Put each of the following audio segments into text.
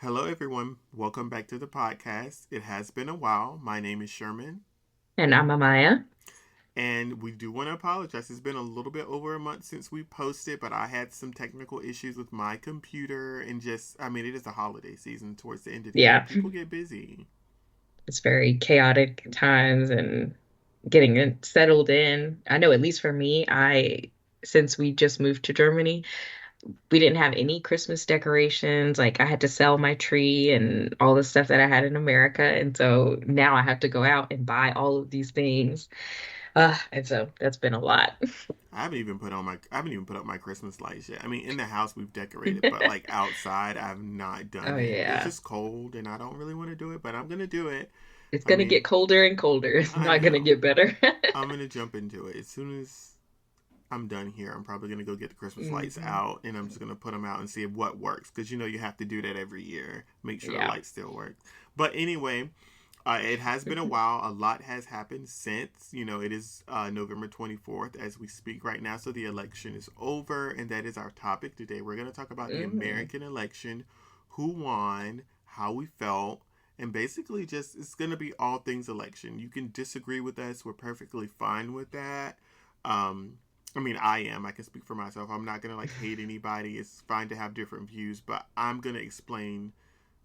Hello, everyone. Welcome back to the podcast. It has been a while. My name is Sherman, And I'm Amaya. and we do want to apologize. It's been a little bit over a month since we posted, but I had some technical issues with my computer, and it is the holiday season towards the end of the year. Yeah, People get busy. it's very chaotic times and getting it settled in. I know at least for me, since we just moved to Germany, we didn't have any Christmas decorations. Like I had to sell my tree and all the stuff that I had in America. And so now I have to go out and buy all of these things. And so that's been a lot. I haven't even put up my Christmas lights yet. I mean, in the house we've decorated, but like outside I've not Oh done it. It's yeah. just cold, and I don't really want to do it, but I'm gonna do it. It's I gonna get mean, colder and colder. It's I not gonna know. get better. I'm gonna jump into it as soon as I'm done here. I'm probably gonna go get the Christmas lights Mhm. out, and I'm just gonna put them out and see what works. Because you have to do that every year. Make sure the Yeah. lights still work. But anyway, it has been a while. A lot has happened since. It is November 24th as we speak right now. So the election is over, and that is our topic today. We're gonna talk about the Mhm. American election, who won, how we felt. And basically, just it's going to be all things election. You can disagree with us. We're perfectly fine with that. Um, I am. I can speak for myself. I'm not gonna like hate anybody. It's fine to have different views, but I'm gonna explain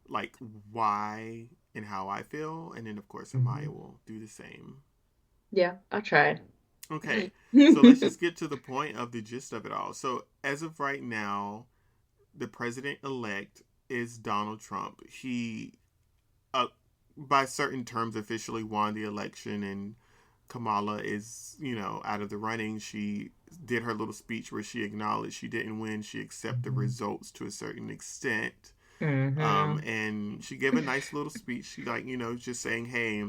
like why and how I feel, and then of course Amaya Mhm. will do the same. Yeah, I'll try. Okay, so let's just get to the point of the gist of it all. So as of right now, the president elect is Donald Trump. He, uh, by certain terms, officially won the election, and Kamala is, out of the running. She did her little speech where she acknowledged she didn't win. She accepted the Mhm. results to a certain extent. Hmm. And she gave a nice little speech. She, just saying, hey,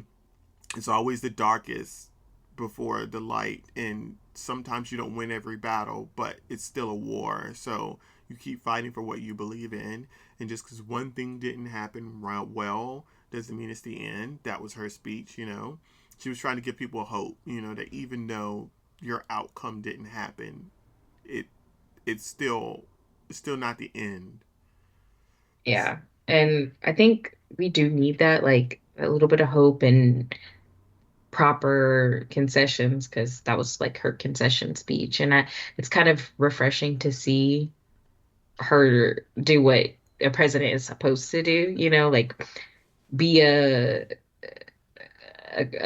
it's always the darkest before the light. And sometimes you don't win every battle, but it's still a war. So you keep fighting for what you believe in. And just because one thing didn't happen well doesn't mean it's the end. That was her speech. She was trying to give people hope, that even though your outcome didn't happen, it it's still it's still not the end. Yeah. And I think we do need that, like a little bit of hope and proper concessions, because that was like her concession speech. And it's kind of refreshing to see her do what a president is supposed to do, like be a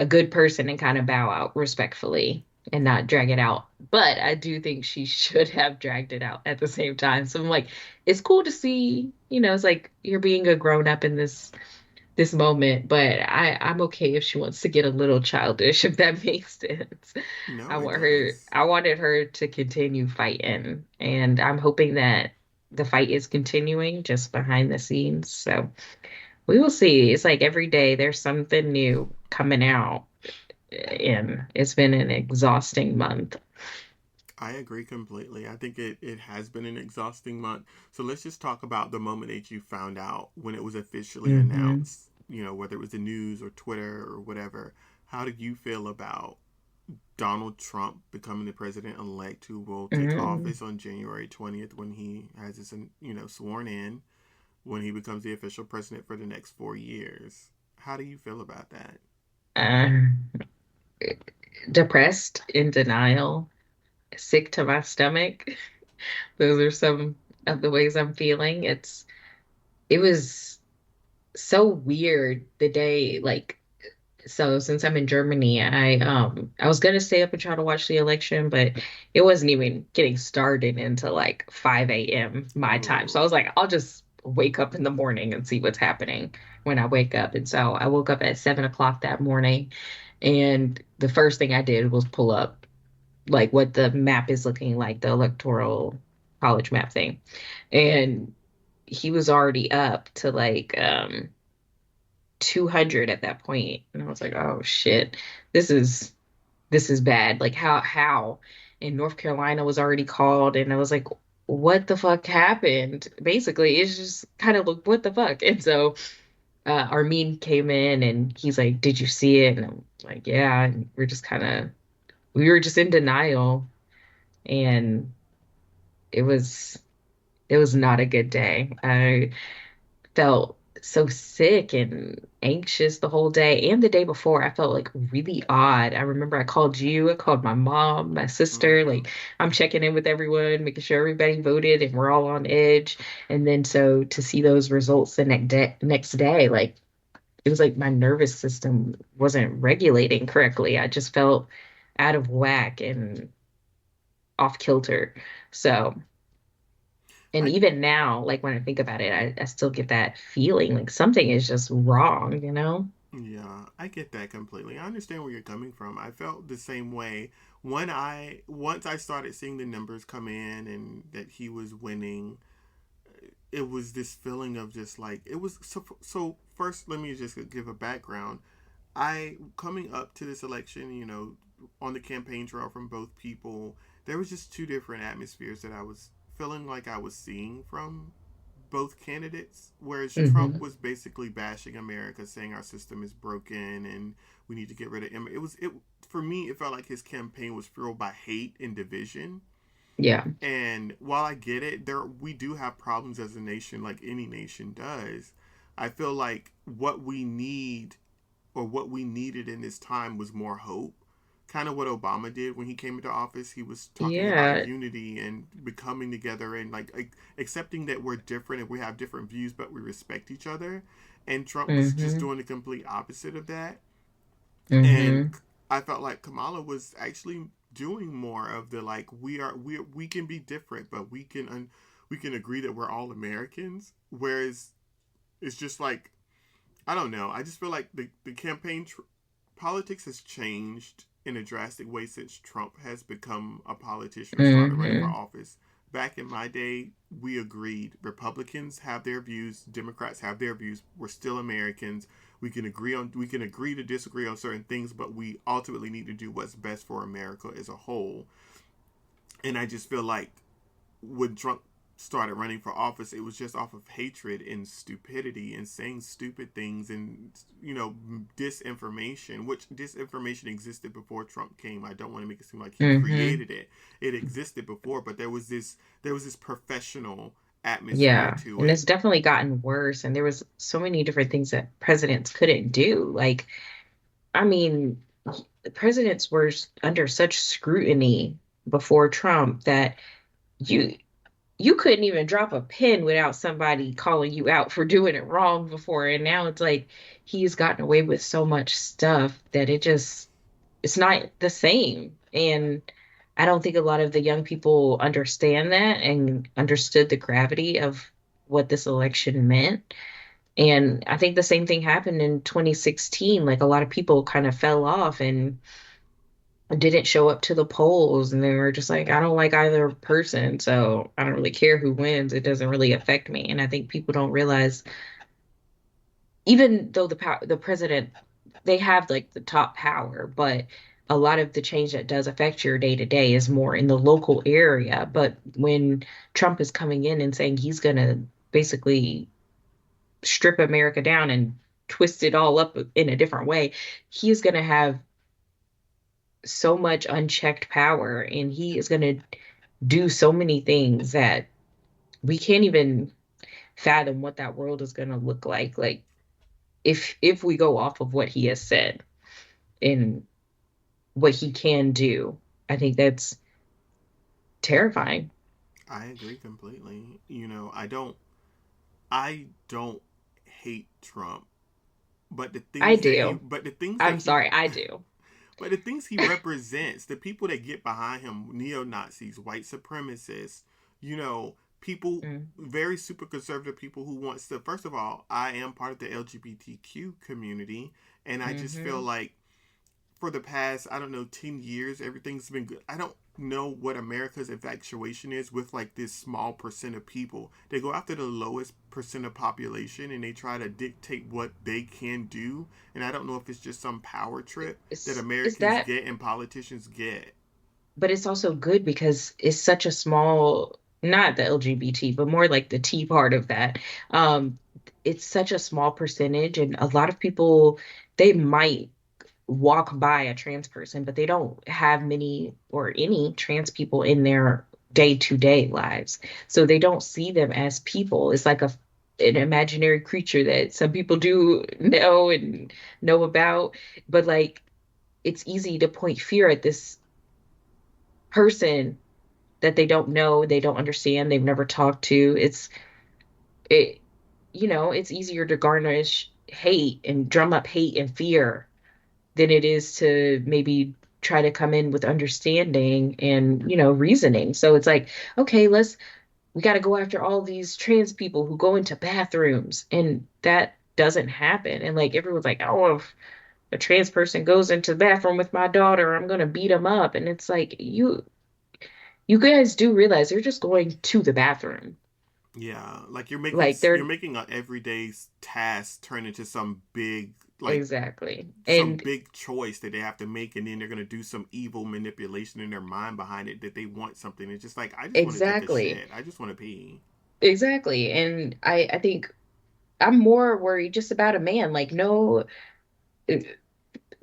good person and kind of bow out respectfully and not drag it out. But I do think she should have dragged it out at the same time. So I'm like, it's cool to see, it's like you're being a grown up in this moment, but I'm okay if she wants to get a little childish, if that makes sense. No, it does. I wanted her to continue fighting, and I'm hoping that the fight is continuing just behind the scenes. So we will see. It's like every day there's something new coming out, and it's been an exhausting month. I agree completely. I think it has been an exhausting month. So let's just talk about the moment that you found out when it was officially Hmm. announced, whether it was the news or Twitter or whatever. How did you feel about Donald Trump becoming the president elect who will take Hmm. office on January 20th when he has his, sworn in, when he becomes the official president for the next 4 years? How do you feel about that? Uh, Depressed, in denial, sick to my stomach. Those are some of the ways I'm feeling. It was so weird the day, like, so since I'm in Germany, I was gonna stay up and try to watch the election, but it wasn't even getting started until like 5 a.m. my time. So I Oh, was like, I'll just wake up in the morning and see what's happening when I wake up. And so I woke up at 7 o'clock that morning, and the first thing I did was pull up like what the map is looking like, the electoral college map thing. And he was already up to like 200 at that point. And I was like, oh shit, this is this is bad. Like how? And North Carolina was already called, and I was like, what the fuck happened? Basically, it's just kind of like what the fuck. And so Armin came in and he's like, did you see it? And I'm like, yeah. And we were just in denial, and it was it was not a good day. felt so sick and anxious the whole day. And the day before, I felt like really odd. I remember I called you, I called my mom, my sister, Hmm. like I'm checking in with everyone, making sure everybody voted and we're all on edge. And then so to see those results the next day, like it was like my nervous system wasn't regulating correctly. I just felt out of whack and off kilter. So, and I even now, like when I think about it, I still get that feeling like something is just wrong, you know? Yeah, I get that completely. I understand where you're coming from. I felt the same way when I once I started seeing the numbers come in and that he was winning. It was this feeling of just like it was so first let me just give a background. I coming up to this election, on the campaign trail from both people, there was just two different atmospheres that I was feeling like I was seeing from both candidates. Whereas Trump Hmm. was basically bashing America, saying our system is broken and we need to get rid of it. It for me. It felt like his campaign was fueled by hate and division. Yeah. And while I get it, there we do have problems as a nation, like any nation does. I feel like what we need or what we needed in this time was more hope. Kind of what Obama did when he came into office. He was talking about Yeah. unity and becoming together and like accepting that we're different and we have different views, but we respect each other. And Trump was just Hmm. doing the complete opposite of that. And Hmm. I felt like Kamala was actually doing more of the like we can be different, but we can agree that we're all Americans. Whereas it's just like I don't know. I just feel like the politics has changed in a drastic way since Trump has become a politician or started running for Hmm. office. Back in my day, we agreed. Republicans have their views, Democrats have their views. We're still Americans. We can agree to disagree on certain things, but we ultimately need to do what's best for America as a whole. And I just feel like when Trump started running for office, it was just off of hatred and stupidity and saying stupid things and disinformation. Which disinformation existed before Trump came. I don't want to make it seem like he Hmm. created it. It existed before, but there was this professional atmosphere Yeah. to And it. it's definitely gotten worse. And there was so many different things that presidents couldn't do. Like, I mean, the presidents were under such scrutiny before Trump that you you couldn't even drop a pin without somebody calling you out for doing it wrong before. And now it's like he's gotten away with so much stuff that it's not the same. And I don't think a lot of the young people understand that and understood the gravity of what this election meant. And I think the same thing happened in 2016. Like a lot of people kind of fell off and didn't show up to the polls, and they were just like, I don't like either person, so I don't really care who wins. It doesn't really affect me. And I think people don't realize, even though the president, they have like the top power, but a lot of the change that does affect your day to day is more in the local area. But when Trump is coming in and saying he's gonna basically strip America down and twist it all up in a different way, he's gonna have so much unchecked power, and he is gonna do so many things that we can't even fathom what that world is going to look like if we go off of what he has said and what he can do. I think that's terrifying. I agree completely. I don't hate Trump, but I do. the things that I'm sorry, I do. but the things he represents, the people that get behind him, neo Nazis, white supremacists, people Mm, very super conservative people who wants to. First of all, I am part of the LGBTQ community, and I just feel mm-hmm. like for the past, I don't know, 10 years, everything's been good. I don't know what America's infatuation is with like this small percent of people. They go after the lowest percent of population and they try to dictate what they can do. And I don't know if it's just some power trip that Is Americans that, get and politicians get. but it's also good because it's such a small, not the LGBT, but more like the T part of that. Um, it's such a small percentage, and a lot of people, they might walk by a trans person, but they don't have many or any trans people in their day-to-day lives. So they don't see them as people. It's like an imaginary creature that some people do know and know about, but like it's easy to point fear at this person that they don't know, they don't understand, they've never talked to. It it's easier to garnish hate and drum up hate and fear than it is to maybe try to come in with understanding and, reasoning. So it's like, okay, we got to go after all these trans people who go into bathrooms, and that doesn't happen. And like everyone's like, oh, if a trans person goes into the bathroom with my daughter, I'm gonna beat him up. And it's like you guys do realize they're just going to the bathroom. Yeah, like Like you're they're making a everyday task turn into some big like exactly. some And big choice that they have to make, and then they're gonna do some evil manipulation in their mind behind it that they want something. It's just like I just want to take a exactly. shit. I just want to pee. Exactly. And I think I'm more worried just about a man. Like no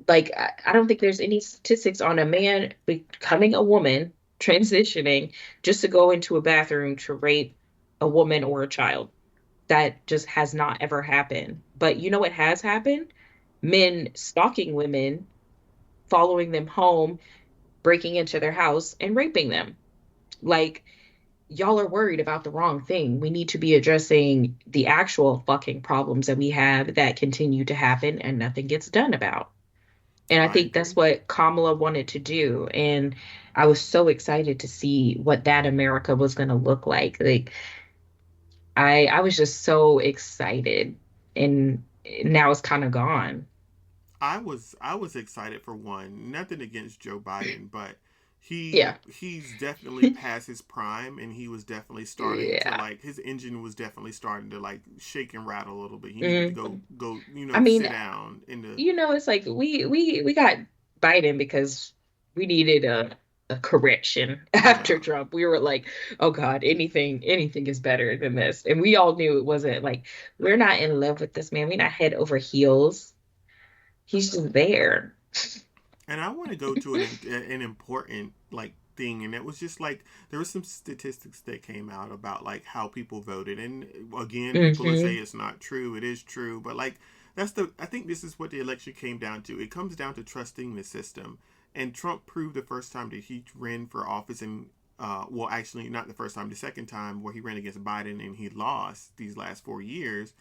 like I don't think there's any statistics on a man becoming a woman, transitioning just to go into a bathroom to rape a woman or a child. That just has not ever happened. But you know what has happened? Men stalking women, following them home, breaking into their house and raping them. Like y'all are worried about the wrong thing. We need to be addressing the actual fucking problems that we have that continue to happen and nothing gets done about. And I I think that's agree. what Kamala wanted to do. And I was so excited to see what that America was going to look like. Like I was just so excited. And now it's kind of gone. I was excited for one. Nothing against Joe Biden, but Yeah. he's definitely past his prime, and he was definitely starting to Yeah. like his engine was definitely starting to like shake and rattle a little bit. He needed to Mhm. go I mean, sit down in the it's like we got Biden because we needed a correction after yeah. Trump. We were like, oh God, anything is better than this. And we all knew it wasn't like we're not in love with this man. We're not head over heels. He's just there. And I want to go to an important like thing, and it was just like there was some statistics that came out about like how people voted, and again, people will say Hmm. it's not true. It is true, but like that's the I think this is what the election came down to. It comes down to trusting the system, and Trump proved the first time that he ran for office, and well, actually, not the first time, the second time where he ran against Biden and he lost these last 4 years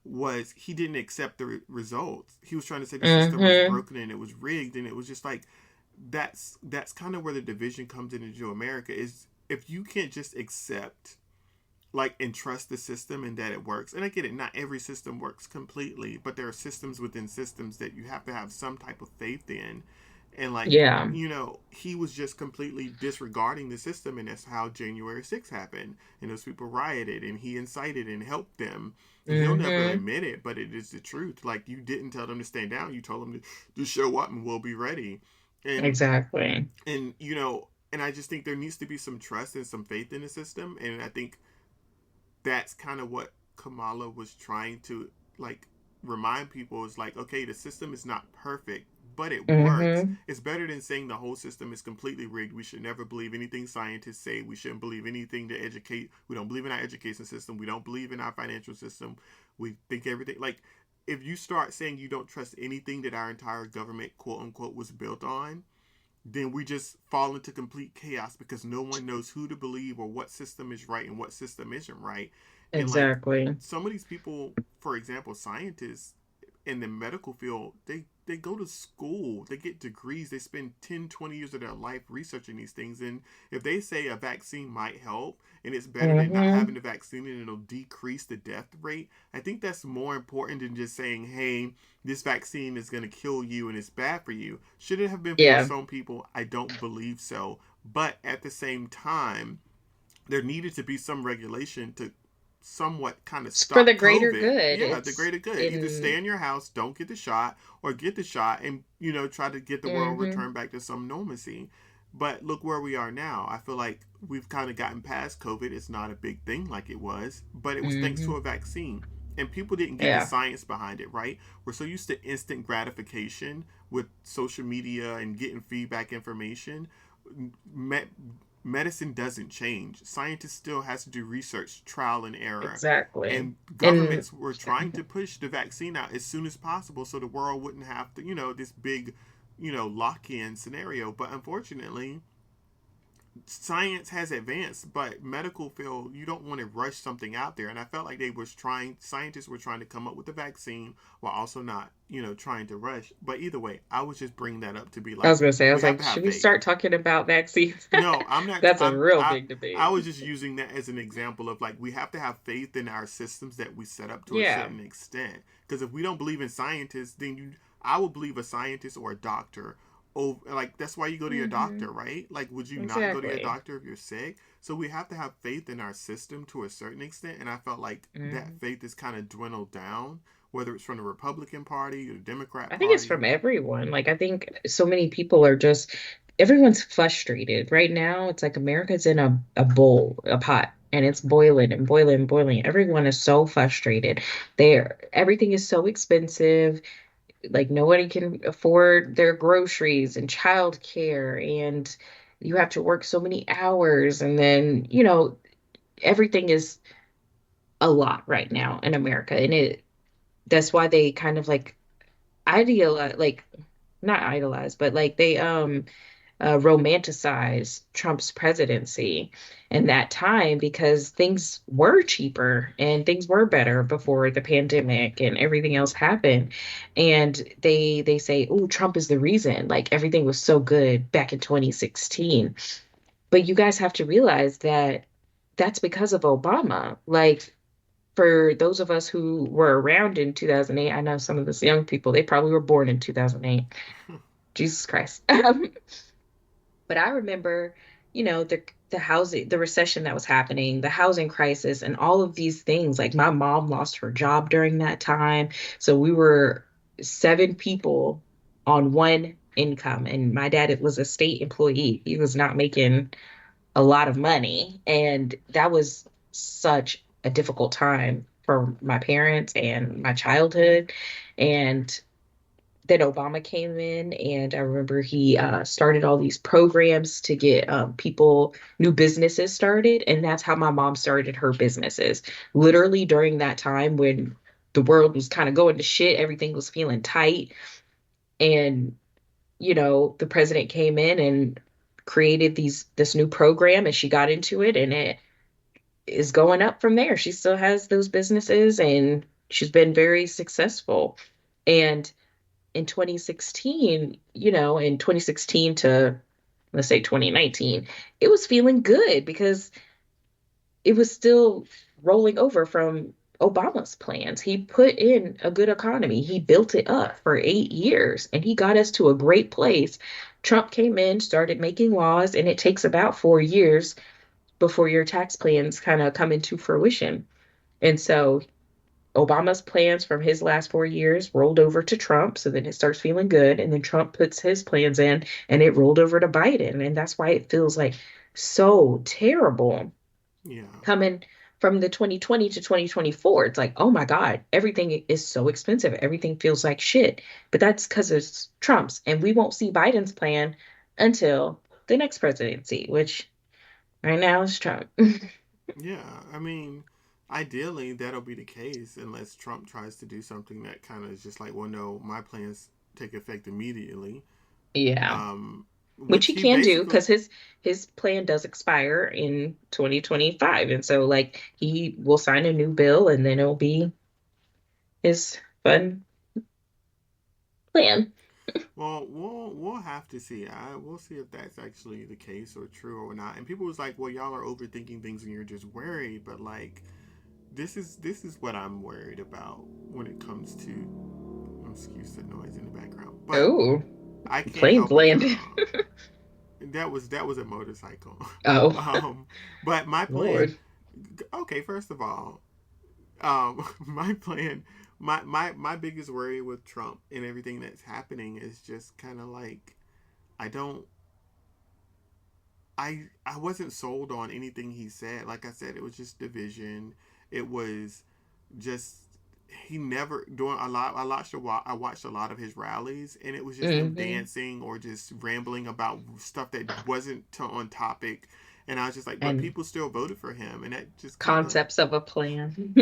was he didn't accept the results. He was trying to say the system was Hmm. broken and it was rigged, and it was just like that's kind of where the division comes into America is if you can't just accept like and trust the system and that it works. And I get it, not every system works completely, but there are systems within systems that you have to have some type of faith in. And like, Yeah. he was just completely disregarding the system, and that's how January 6th happened. And those people rioted, and he incited and helped them. And he'll never Hmm. admit it, but it is the truth. Like, you didn't tell them to stand down, you told them to show up and we'll be ready. And Exactly. and I just think there needs to be some trust and some faith in the system. And I think that's kind of what Kamala was trying to like remind people is like, okay, the system is not perfect, but it works. Hmm. It's better than saying the whole system is completely rigged. We should never believe anything scientists say. We shouldn't believe anything to educate. We don't believe in our education system. We don't believe in our financial system. We think everything like if you start saying you don't trust anything that our entire government quote unquote was built on, then we just fall into complete chaos because no one knows who to believe or what system is right and what system isn't right. And like Exactly. some of these people, for example, scientists in the medical field, they go to school, they get degrees, they spend 10, 20 years of their life researching these things. And if they say a vaccine might help and it's better than not having Hmm. the vaccine and it'll decrease the death rate, I think that's more important than just saying, hey, this vaccine is going to kill you and it's bad for you. Should it have been for Yeah. some people? I don't believe so. But at the same time, there needed to be some regulation to somewhat kind of It's for the stop greater COVID. good. Yeah, the It's greater good. Either stay in in your house, don't get the shot, or get the shot and, try to get the world hmm returned back to some normalcy. But look where we are now. I feel like we've kind of gotten past COVID. It's not a big thing like it was, but it was thanks to hmm a vaccine. And people didn't get the Yeah. science behind it, right? We're so used to instant gratification with social media and getting feedback information. medicine doesn't change. Scientists still has to do research, trial and error. Exactly. And And governments were trying to push the vaccine out as soon as possible so the world wouldn't have to, this big, lock-in scenario. But unfortunately, science has advanced, but medical field, you don't want to rush something out there. And I felt like scientists were trying to come up with a vaccine while also not, trying to rush. But either way, I was just bringing that up to be I was like, gonna say, I we was have like, to have should we faith. start talking about vaccines? No, I'm not. That's a real big I debate. was just using that as an example of like we have to have faith in our systems that we set up to a Yeah. certain extent. Because if we don't believe in scientists, then I would believe a scientist or a doctor. Oh, like that's why you go to your Hmm. doctor, right? Like, would you not go to your Exactly. doctor if you're sick? So we have to have faith in our system to a certain extent, and I felt like that Hmm. faith is kind of dwindled down, whether it's from the Republican Party or the Democrat I think it's Party. from everyone. Like, I think so many people are just, everyone's frustrated. Right now, it's like America's in a bowl, a pot, and it's boiling and boiling and boiling. Everyone is so frustrated. Everything is so expensive. Like, nobody can afford their groceries and childcare, and you have to work so many hours. And then, everything is a lot right now in America. And that's why they kind of like idealize, like, not idolize, but like they romanticize Trump's presidency and that time because things were cheaper and things were better before the pandemic and everything else happened. And they say, "Oh, Trump is the reason. Like everything was so good back in 2016." But you guys have to realize that that's because of Obama. Like for those of us who were around in 2008, I know some of this young people, they probably were born in 2008. Jesus Christ. But I remember, the housing, the recession that was happening, the housing crisis, and all of these things. Like my mom lost her job during that time. So we were seven people on one income, and my dad was a state employee. He was not making a lot of money, and that was such a difficult time for my parents and my childhood. And then Obama came in, and I remember he started all these programs to get people, new businesses started. And that's how my mom started her businesses. Literally during that time when the world was kind of going to shit, everything was feeling tight. And, the president came in and created this new program, and she got into it, and it is going up from there. She still has those businesses, and she's been very successful. And in 2016, in 2016 to let's say 2019, it was feeling good because it was still rolling over from Obama's plans. He put in a good economy. He built it up for 8 years and he got us to a great place. Trump came in, started making laws, and it takes about 4 years before your tax plans kind of come into fruition. And so Obama's plans from his last 4 years rolled over to Trump. So then it starts feeling good. And then Trump puts his plans in and it rolled over to Biden. And that's why it feels like so terrible Yeah, coming from the 2020 to 2024. It's like, oh my God, everything is so expensive. Everything feels like shit. But that's because it's Trump's. And we won't see Biden's plan until the next presidency, which right now is Trump. yeah. I mean, ideally that'll be the case unless Trump tries to do something that kind of is just like, well, no, my plans take effect immediately. Yeah. Um, Which which he he can do basically, because his plan does expire in 2025. And so like he will sign a new bill and then it'll be his fun plan. well, we'll have to see. We'll see if that's actually the case or true or not. And people was like, well, y'all are overthinking things and you're just worried, but like this is what I'm worried about when it comes to excuse the noise in the background, but Oh, I can't planes help it, landed. y'all. That was a motorcycle. Oh, um, but my plan. Lord. Okay, first of all, my plan, my biggest worry with Trump and everything that's happening is just kind of like I don't. I wasn't sold on anything he said. Like I said, it was just division. It was just he never doing a lot. I watched a lot of his rallies, and it was just him Hmm. dancing or just rambling about stuff that wasn't on topic. And I was just like, but And people still voted for him, and that just kind of, concepts of a plan.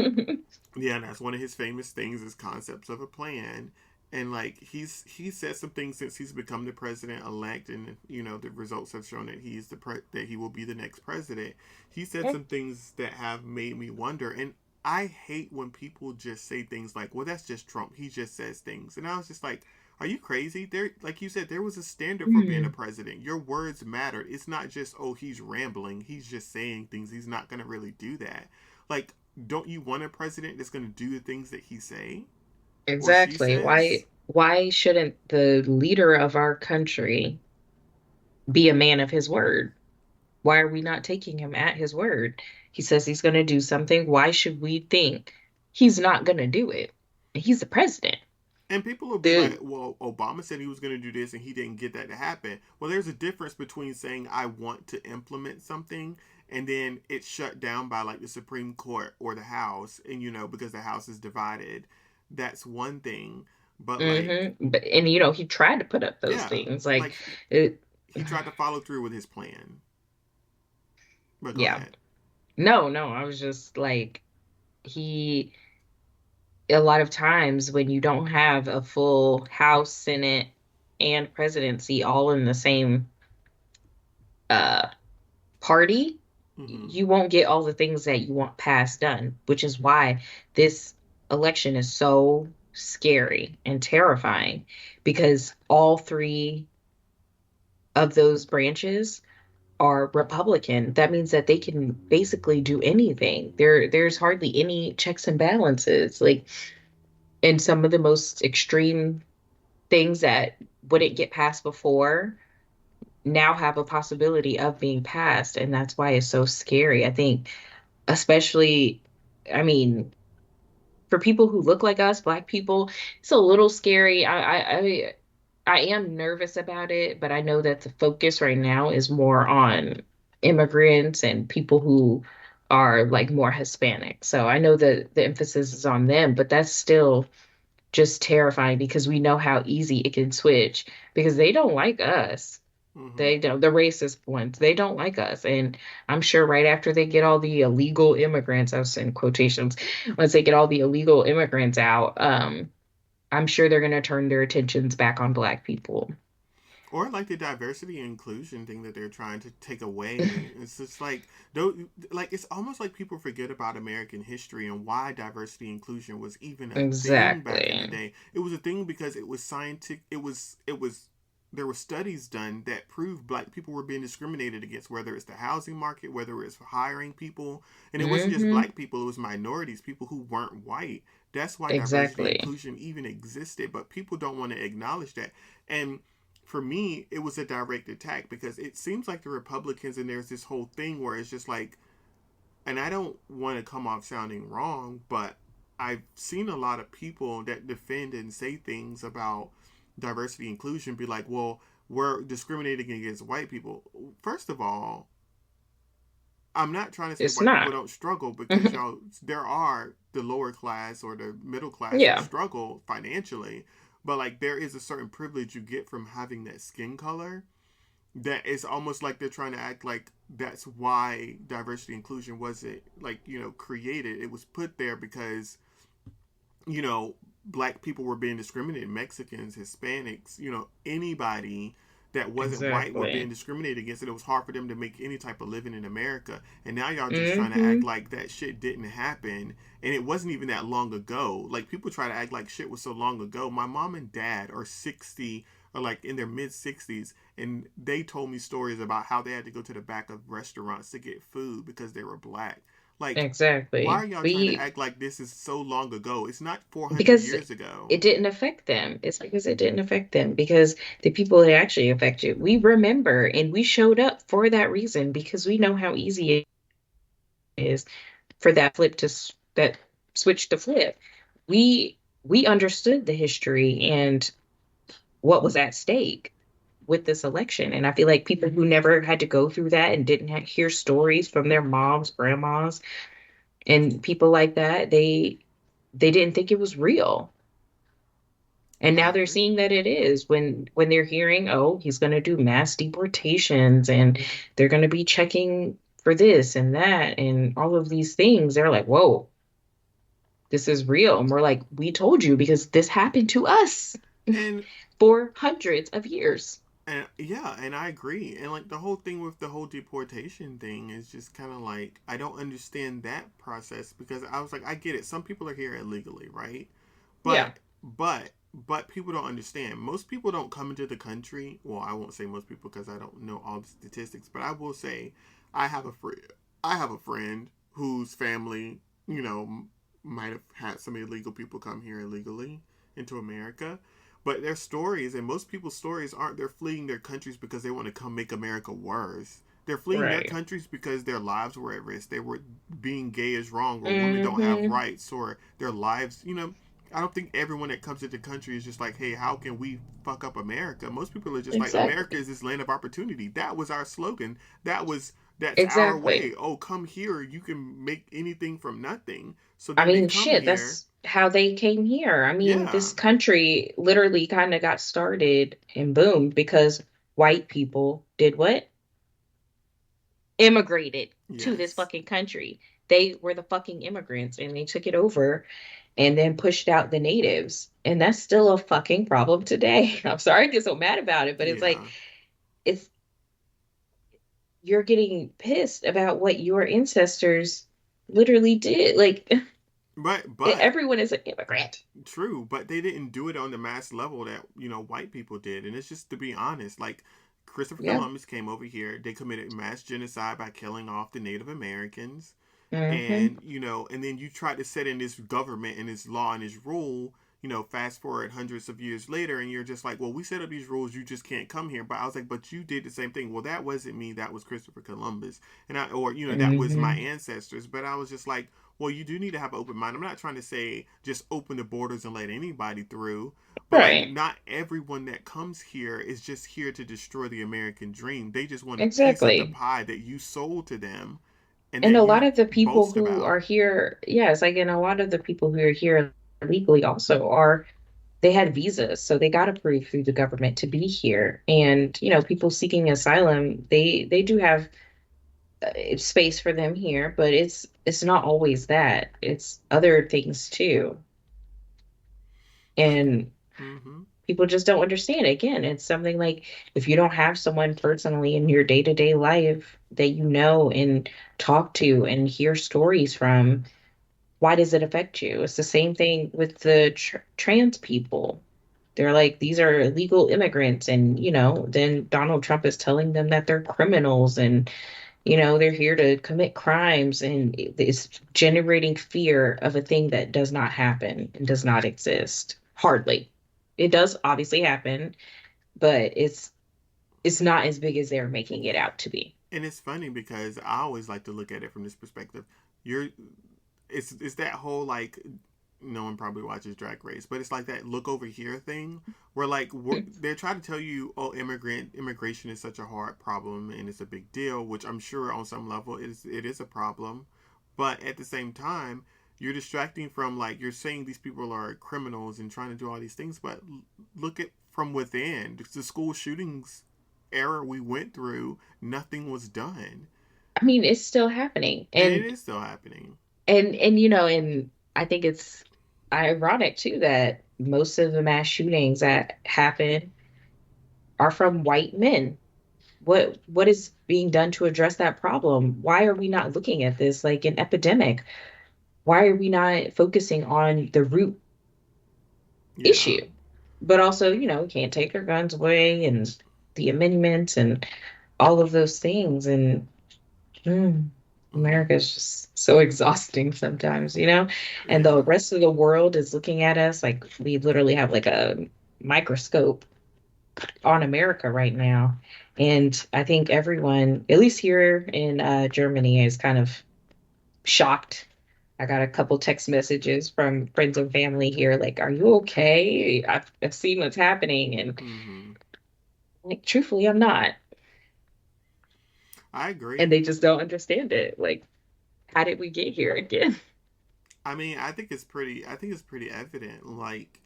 yeah, and that's one of his famous things is concepts of a plan. And like he said some things since he's become the president elect, and you know the results have shown that that he will be the next president. He said some things that have made me wonder, and I hate when people just say things like, "Well, that's just Trump. He just says things," and I was just like, "Are you crazy?" There, like you said, there was a standard for being a Hmm. president. Your words mattered. It's not just, "Oh, he's rambling. He's just saying things. He's not going to really do that." Like, don't you want a president that's going to do the things that he say or she Exactly. says? Why shouldn't the leader of our country be a man of his word? Why are we not taking him at his word? He says he's going to do something. Why should we think he's not going to do it? He's the president. And people will be like, The well, Obama said he was going to do this and he didn't get that to happen. Well, there's a difference between saying I want to implement something and then it's shut down by like the Supreme Court or the House, and you know, because the House is divided. That's one thing. But like, But and he tried to put up those yeah, things. Like like it he tried to follow through with his plan. But go yeah. ahead. No, no, I was just like he a lot of times when you don't have a full House, Senate, and presidency all in the same uh party, Mm-hmm. you won't get all the things that you want passed done, which is why this election is so scary and terrifying because all three of those branches are Republican. That means that they can basically do anything. There's hardly any checks and balances. Like in some of the most extreme things that wouldn't get passed before now have a possibility of being passed. And that's why it's so scary. I think, especially, I mean, for people who look like us, Black people, it's a little scary. I am nervous about it, but I know that the focus right now is more on immigrants and people who are like more Hispanic. So I know that the emphasis is on them, but that's still just terrifying because we know how easy it can switch because they don't like us. Mm-hmm. They don't, the racist ones, they don't like us. And I'm sure right after they get all the illegal immigrants, I was in quotations, once they get all the illegal immigrants out, I'm sure they're going to turn their attentions back on Black people. Or like the diversity and inclusion thing that they're trying to take away. It's just like don't like it's almost like people forget about American history and why diversity and inclusion was even a thing back in the Exactly. day. It was a thing because it was scientific. It was there were studies done that proved black people were being discriminated against, whether it's the housing market, whether it's hiring people, and it wasn't just Hmm. black people; it was minorities, people who weren't white. That's why diversity and Exactly. inclusion even existed, but people don't want to acknowledge that. And for me, it was a direct attack because it seems like the Republicans and there's this whole thing where it's just like, and I don't want to come off sounding wrong, but I've seen a lot of people that defend and say things about diversity inclusion be like, well, we're discriminating against white people. First of all, I'm not trying to say It's white people not. don't struggle because y'all, there are the lower class or the middle class that Yeah, struggle financially, but like there is a certain privilege you get from having that skin color that it's almost like they're trying to act like that's why diversity inclusion wasn't like created. It was put there because you know black people were being discriminated, Mexicans, Hispanics, anybody that wasn't white were being exactly. discriminated against, and it was hard for them to make any type of living in America. And now y'all just trying to act Hmm. like that shit didn't happen, and it wasn't even that long ago. Like people try to act like shit was so long ago. My mom and dad are 60 or like in their mid 60s, and they told me stories about how they had to go to the back of restaurants to get food because they were black. Like, why are Exactly. y'all trying to We act like this is so long ago? It's not 400 because years ago. it didn't affect them. It's because it didn't affect them because the people it actually affected, we remember and we showed up for that reason because we know how easy it is for that that switch to flip. We understood the history and what was at stake with this election. And I feel like people who never had to go through that and didn't hear stories from their moms, grandmas, and people like that, they didn't think it was real. And I now they're agree. seeing that it is when they're hearing, oh, he's going to do mass deportations and they're going to be checking for this and that and all of these things. They're like, whoa, this is real. And we're like, we told you because this happened to us And for hundreds of years. And yeah, and I agree. And like the whole thing with the whole deportation thing is just kind of like I don't understand that process because I was like I get it. Some people are here illegally, right? Yeah, But people don't understand. Most people don't come into the country. Well, I won't say most people because I don't know all the statistics, but I will say I have a friend. I have a friend whose family, you know, might have had some illegal people come here illegally into America. But their stories and most people's stories aren't they're fleeing their countries because they want to come make America worse. They're fleeing their right. countries because their lives were at risk. They were being gay is wrong, or women don't have Hmm. rights, or their lives. I don't think everyone that comes into the country is just like, hey, how can we fuck up America? Most people are just like, America Exactly. is this land of opportunity. That was our slogan. That's our Exactly. way. Oh, come here. You can make anything from nothing. So I then they mean, come shit, here. that's how they came here. I mean, Yeah. this country literally kind of got started and boomed because white people did what? Immigrated to this Yes. fucking country. They were the fucking immigrants and they took it over and then pushed out the natives. And that's still a fucking problem today. I'm sorry I get so mad about it, but it's like Yeah. it's you're getting pissed about what your ancestors literally did. Like But everyone is an immigrant. true, but they didn't do it on the mass level that white people did, and it's just to be honest, like Christopher Yeah. Columbus came over here. They committed mass genocide by killing off the Native Americans, Hmm. and then you try to set in this government and this law and this rule. Fast forward hundreds of years later, and you're just like, well, we set up these rules. You just can't come here. But I was like, but you did the same thing. Well, that wasn't me. That was Christopher Columbus, or that was my Hmm. ancestors. But I was just like, well, you do need to have an open mind. I'm not trying to say just open the borders and let anybody through, but like Right. not everyone that comes here is just here to destroy the American dream. They just want a piece of the Exactly. pie that you sold to them and And that a you lot of the people boast who about. are here, yes, like, and a lot of the people who are here legally also are, they had visas, so they got approved through the government to be here. And, people seeking asylum, they do have space for them here, but it's not always that. It's other things too. Like, And mm-hmm. people just don't understand. Again, it's something like if you don't have someone personally in your day-to-day life that you know and talk to and hear stories from, why does it affect you? It's the same thing with the trans people. They're like, these are illegal immigrants. And, then Donald Trump is telling them that they're criminals and, they're here to commit crimes. And it's generating fear of a thing that does not happen and does not exist. Hardly. It does obviously happen, but it's not as big as they're making it out to be. And it's funny because I always like to look at it from this perspective. You're it's that whole like no one probably watches Drag Race, but it's like that look over here thing where like they're trying to tell you, oh, immigration is such a hard problem and it's a big deal, which I'm sure on some level it is a problem, but at the same time, you're distracting from like you're saying these people are criminals and trying to do all these things, but look at from within the school shootings era we went through, nothing was done, I mean, it's still happening. and it is still happening. And I think it's ironic too that most of the mass shootings that happen are from white men. What is being done to address that problem? Why are we not looking at this like an epidemic? Why are we not focusing on the root Yeah. issue? But also, we can't take our guns away and the amendments and all of those things. And mm, America Mm-hmm. is just so exhausting sometimes. And the Yeah. rest of the world is looking at us like we literally have like a microscope on America right now. And I think everyone, at least here in Germany, is kind of shocked. I got a couple text messages from friends and family here, like, "Are you okay? I've seen what's happening," and Mm-hmm. like, truthfully, I'm not. I agree. And they just don't understand it. Like, how did we get here again? I mean, I think it's pretty evident. Like,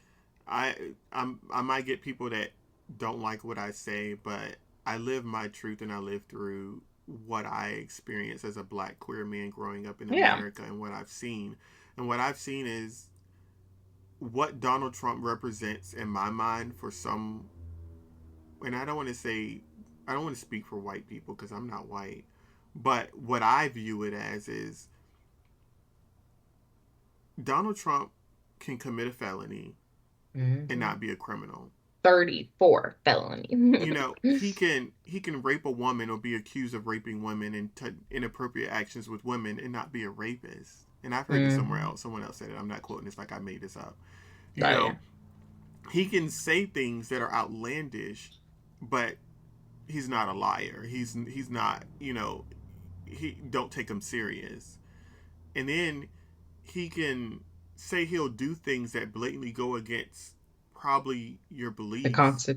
I I might get people that don't like what I say, but I live my truth and I live through what I experienced as a black queer man growing up in Yeah. America and what I've seen. And what I've seen is what Donald Trump represents in my mind for some, and I don't want to say, I don't want to speak for white people because I'm not white, but what I view it as is Donald Trump can commit a felony and Hmm. not be a criminal. 34 felony. You know, he can rape a woman or be accused of raping women and inappropriate actions with women and not be a rapist. And I've heard this somewhere Hmm. else. Someone else said it. I'm not quoting this like I made this up. You Oh yeah. know, he can say things that are outlandish, but he's not a liar. He's not, you know, he don't take him serious. And then he can say he'll do things that blatantly go against probably your The beliefs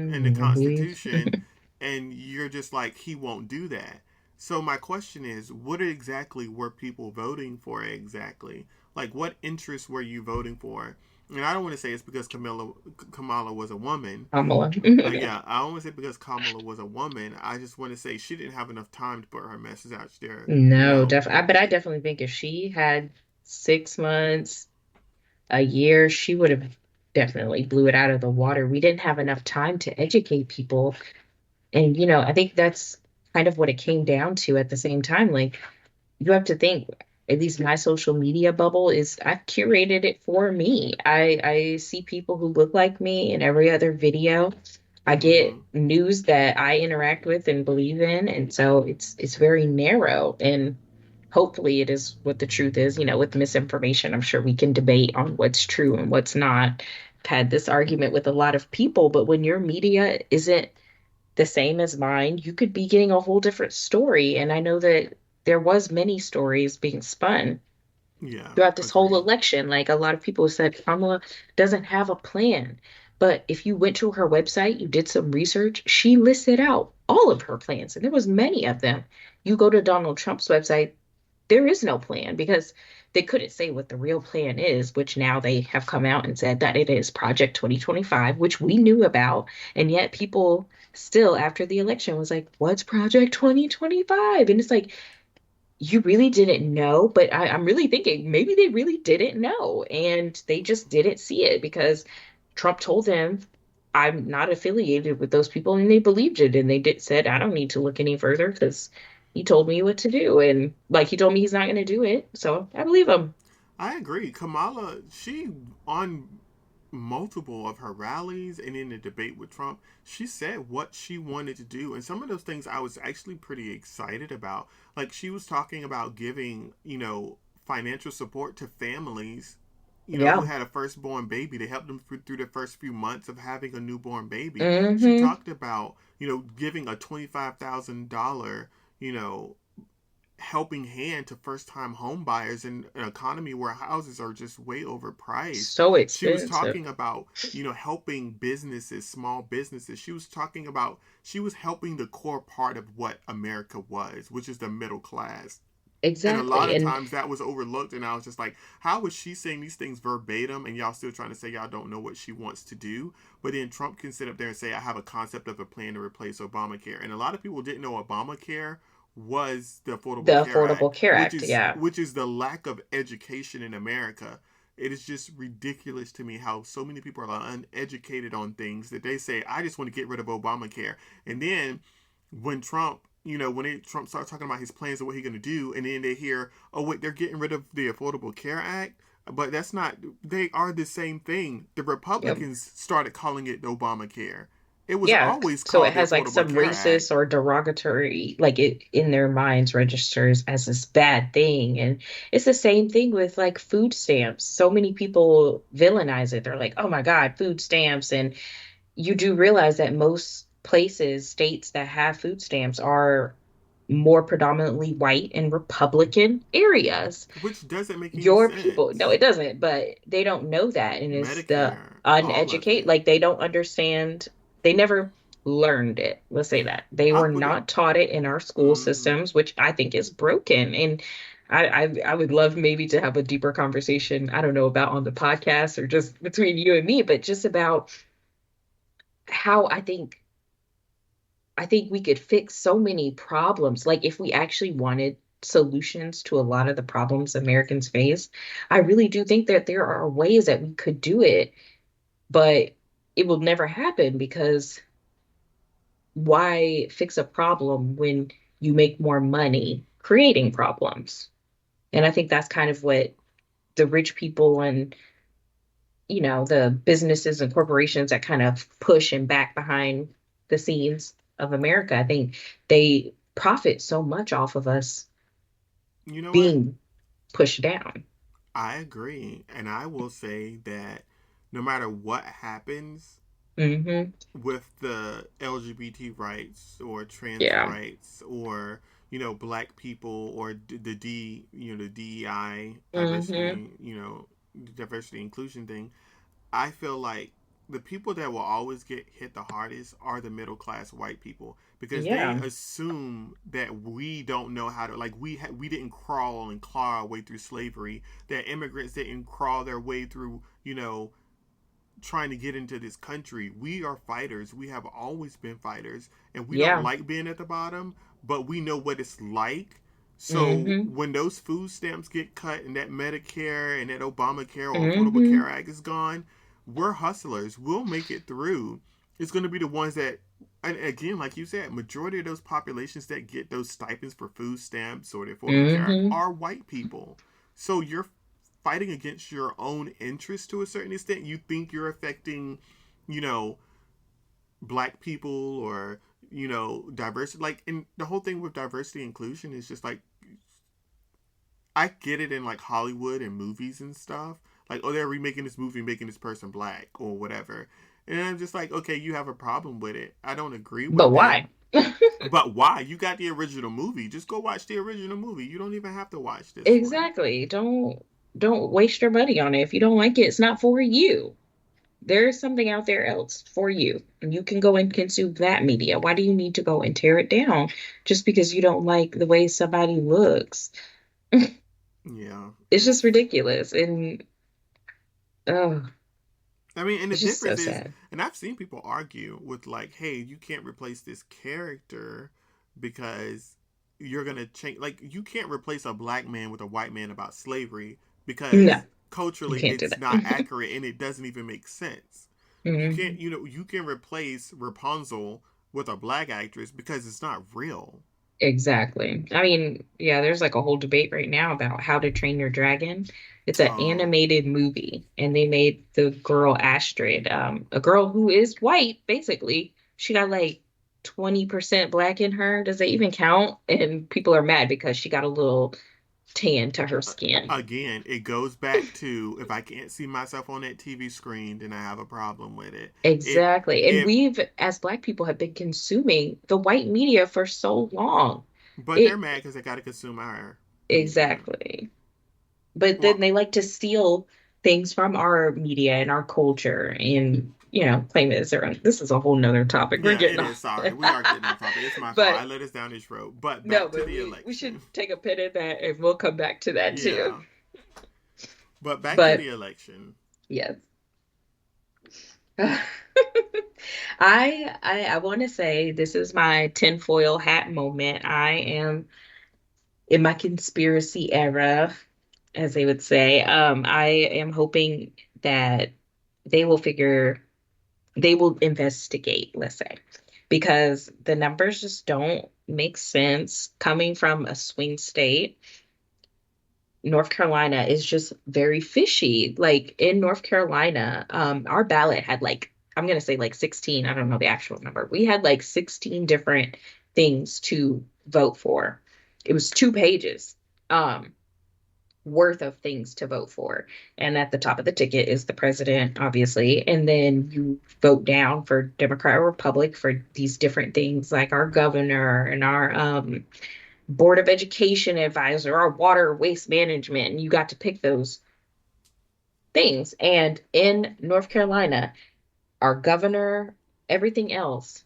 in the Constitution, I believe. Constitution, and you're just like, he won't do that. So my question is, what exactly were people voting for exactly? Like, what interests were you voting for? And I don't want to say it's because Kamala was a woman. Kamala. Yeah, I don't want to say because Kamala was a woman. I just want to say she didn't have enough time to put her message out there. You No, know, definitely. But I definitely think if she had 6 months, a year, she would have definitely blew it out of the water. We didn't have enough time to educate people. And, I think that's kind of what it came down to at the same time. Like, you have to think, at least my social media bubble is I've curated it for me. I see people who look like me in every other video. I get mm-hmm. news that I interact with and believe in, and so it's very narrow. And hopefully it is what the truth is. With misinformation, I'm sure we can debate on what's true and what's not. I've had this argument with a lot of people, but when your media isn't the same as mine, you could be getting a whole different story. And I know that there was many stories being spun Yeah, throughout this whole agreed. election. Like a lot of people said, Kamala doesn't have a plan. But if you went to her website, you did some research, she listed out all of her plans, and there was many of them. You go to Donald Trump's website, there is no plan because they couldn't say what the real plan is, which now they have come out and said that it is Project 2025, which we knew about. And yet people still, after the election, was like, what's Project 2025? And it's like, you really didn't know, but I'm really thinking maybe they really didn't know and they just didn't see it because Trump told them, I'm not affiliated with those people, and they believed it. And they said, I don't need to look any further because he told me what to do. And like he told me he's not going to do it. So I believe him. I agree. Kamala, she on multiple of her rallies and in the debate with Trump, she said what she wanted to do. And some of those things I was actually pretty excited about. Like she was talking about giving, you know, financial support to families, you know, who Yeah. had a firstborn baby to help them through the first few months of having a newborn baby. She Hmm. talked about, you know, giving a $25,000, you know, helping hand to first time home buyers in an economy where houses are just way overpriced. So She was expensive. talking about, you know, helping businesses, small businesses. She was talking about, she was helping the core part of what America was, which is the middle class. And a lot Exactly. of And times that was overlooked, and I was just like, how is she saying these things verbatim and y'all still trying to say y'all don't know what she wants to do? But then Trump can sit up there and say, I have a concept of a plan to replace Obamacare. And a lot of people didn't know Obamacare was the Affordable the Care Act, Affordable Care Act. Yeah. which is the lack of education in America. It is just ridiculous to me how so many people are uneducated on things that they say, I just want to get rid of Obamacare. And then when Trump, you know, Trump starts talking about his plans and what he's going to do, and then they hear, oh wait, they're getting rid of the Affordable Care Act, but that's not. They are the same thing. The Yep. Republicans started calling it Obamacare. It was Yeah. always So it called the has like Affordable some Care Act. racist or derogatory, like it in their minds registers as this bad thing. And it's the same thing with like food stamps. So many people villainize it. They're like, oh my God, food stamps. And you do realize that most places, states that have food stamps are more predominantly white and Republican areas. Which doesn't make any Your people, no, sense. it doesn't, but they don't know that. And it's the Medicare, all of uneducated, it. like they don't understand, they never learned it. Let's say that. They I were put it. not taught it in our school Mm-hmm. systems, which I think is broken. And I would love maybe to have a deeper conversation. I don't know about on the podcast or just between you and me, but just about how I think we could fix so many problems. Like if we actually wanted solutions to a lot of the problems Americans face, I really do think that there are ways that we could do it, but it will never happen because why fix a problem when you make more money creating problems? And I think that's kind of what the rich people and, the businesses and corporations that kind of push and back behind the scenes of America, I think they profit so much off of us You know what? being pushed down. I agree. And I will say that no matter what happens Hmm. with the LGBT rights or trans Yeah. rights or, black people or the the DEI, Hmm. diversity inclusion thing, I feel like the people that will always get hit the hardest are the middle class white people because they Yeah. assume that we don't know how to, like, we didn't crawl and claw our way through slavery, that immigrants didn't crawl their way through, trying to get into this country. We are fighters. We have always been fighters, and we don't Yeah. like being at the bottom, but we know what it's like. So Hmm. when those food stamps get cut and that Medicare and that Obamacare or Affordable Hmm. Care Act is gone, we're hustlers. We'll make it through. It's going to be the ones that, and again, like you said, majority of those populations that get those stipends for food stamps or the Affordable Care Act Hmm. are white people. So you're fighting against your own interests to a certain extent. You think you're affecting, you know, black people or, diversity. Like, and the whole thing with diversity inclusion is just like, I get it in like Hollywood and movies and stuff. Like, oh, they're remaking this movie, making this person black or whatever. And I'm just like, okay, you have a problem with it. I don't agree But with it. why? But why? You got the original movie. Just go watch the original movie. You don't even have to watch this one. Exactly. Don't waste your money on it. If you don't like it, it's not for you. There's something out there else for you. And you can go and consume that media. Why do you need to go and tear it down just because you don't like the way somebody looks? Yeah, It's just it's ridiculous. And oh, I mean, and the it's just so difference is, sad. and I've seen people argue with like, hey, you can't replace this character because you're gonna change. Like, you can't replace a black man with a white man about slavery No, because you culturally can't do it's that. not accurate and it doesn't even make sense. You can't, Hmm. you can replace Rapunzel with a black actress because it's not real. Exactly. I mean, yeah, there's like a whole debate right now about How to Train Your Dragon. It's an Oh, animated movie, and they made the girl Astrid, a girl who is white, basically. She got like 20% black in her. Does it even count? And people are mad because she got a little tan to her skin. again, it goes back to if I can't see myself on that TV screen, then I have a problem with it. If Exactly. And if we've, as black people, have been consuming the white media for so long. But they're It mad because they got to consume our media. exactly. But then Well, they like to steal things from our media and our culture and, claim it as their own. This is a whole nother topic. We're yeah, getting it is. off. Sorry, we are getting off topic. It's my fault. I But led us down this road. But no, back to but the we should election. take a pin in that and we'll come back to that too. Yeah, but back to But the election. yes. I want to say this is my tinfoil hat moment. I am in my conspiracy era, as they would say. I am hoping that they will figure they will investigate, let's say, because the numbers just don't make sense coming from a swing state. North Carolina is just very fishy. Like in North Carolina, our ballot had like, I'm gonna say like 16, I don't know the actual number. We had like 16 different things to vote for. It was 2 pages. Worth of things to vote for. And at the top of the ticket is the president, obviously. And then you vote down for Democrat or Republic for these different things like our governor and our board of education advisor, our water waste management. And you got to pick those things. And in North Carolina, our governor, everything else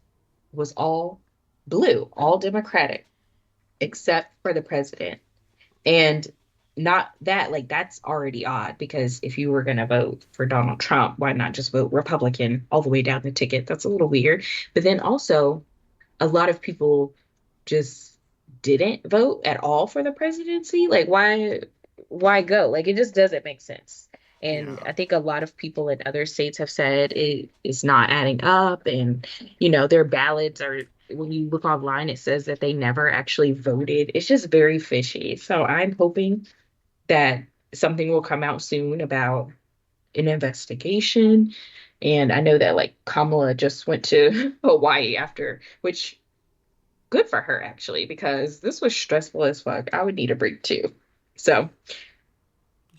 was all blue, all Democratic, except for the president. And not that, like, that's already odd because if you were going to vote for Donald Trump, why not just vote Republican all the way down the ticket? That's a little weird. But then also, a lot of people just didn't vote at all for the presidency. Like, why go? Like, it just doesn't make sense. And Yeah. I think a lot of people in other states have said it is not adding up. And, their ballots are, when you look online, it says that they never actually voted. It's just very fishy. So I'm hoping that something will come out soon about an investigation. And I know that like Kamala just went to Hawaii after, which good for her actually, because this was stressful as fuck. I would need a break too. So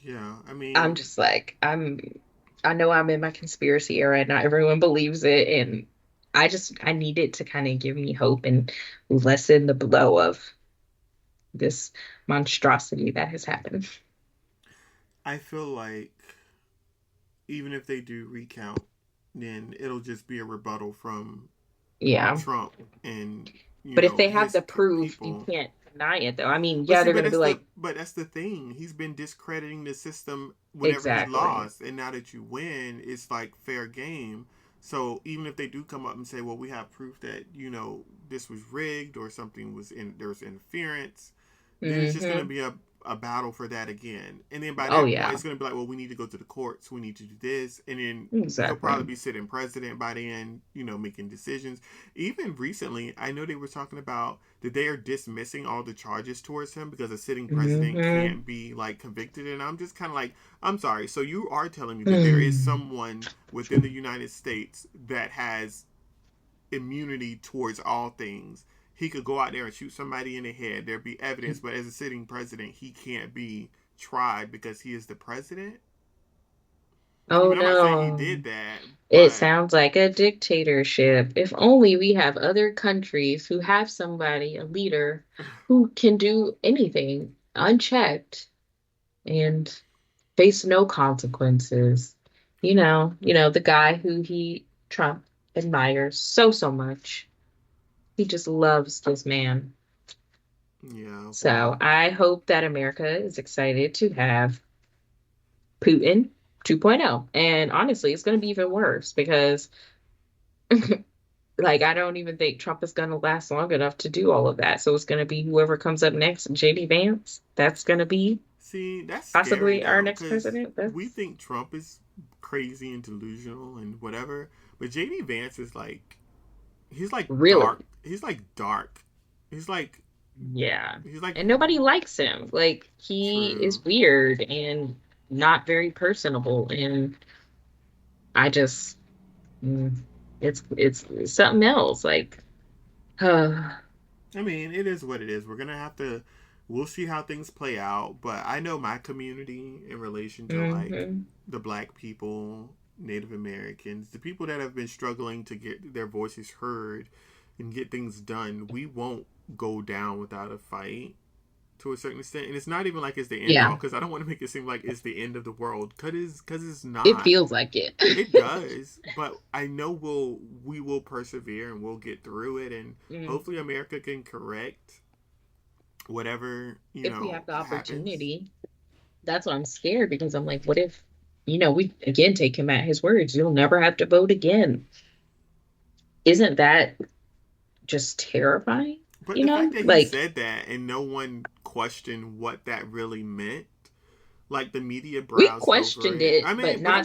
Yeah. I I'm mean, just like, I know I'm in my conspiracy era, not everyone believes it. And I need it to kind of give me hope and lessen the blow of this monstrosity that has happened. I feel like even if they do recount, then it'll just be a rebuttal from Yeah. Trump and But if they have his the proof, you people. can't deny it though. I mean, But yeah, see, they're gonna be like, but that's the thing. He's been discrediting the system whenever he exactly. lost, and now that you win, it's like fair game. So even if they do come up and say, "Well, we have proof that this was rigged or something was in there was interference," then it's just going to Hmm. be a battle for that again. And then by Oh that point, yeah, it's going to be like, well, we need to go to the courts. We need to do this. And then he'll probably exactly. be sitting president by then, making decisions. Even recently, I know they were talking about that they are dismissing all the charges towards him because a sitting president Hmm. can't be like convicted. And I'm just kind of like, I'm sorry. So you are telling me that there is someone within the United States that has immunity towards all things. He could go out there and shoot somebody in the head. There'd be evidence, but as a sitting president, he can't be tried because he is the president. I Oh mean, I'm not saying he no. did that, It but sounds like a dictatorship. If only we have other countries who have somebody, a leader, who can do anything unchecked and face no consequences. The guy who Trump admires so much. He just loves this man. yeah, So well, I hope that America is excited to have Putin 2.0. And honestly, it's going to be even worse because, like, I don't even think Trump is going to last long enough to do all of that. So it's going to be whoever comes up next, JD Vance. That's going to be see, that's scary possibly our though, next because president. we That's think Trump is crazy and delusional and whatever, but JD Vance is like, he's like really, dark. He's like dark. He's like, yeah. he's like And nobody likes him. Like, he true. is weird and not very personable. And I just, mm, it's something else. Like, I mean, it is what it is. We're gonna have to. We'll see how things play out. But I know my community in relation to like hmm. the black people, Native Americans, the people that have been struggling to get their voices heard and get things done. We won't go down without a fight to a certain extent. And it's not even like it's the end all Yeah, because I don't want to make it seem like it's the end of the world because it's it not. feels like it. It does, but I know we will persevere and we'll get through it, and Mm. hopefully America can correct whatever If we have the happens. opportunity, that's why I'm scared because I'm like, what if, we again take him at his words? You'll never have to vote again. Isn't that just terrifying? But the fact that he Like said that and no one questioned what that really meant, like the media we browsed over questioned it. it, I but mean, but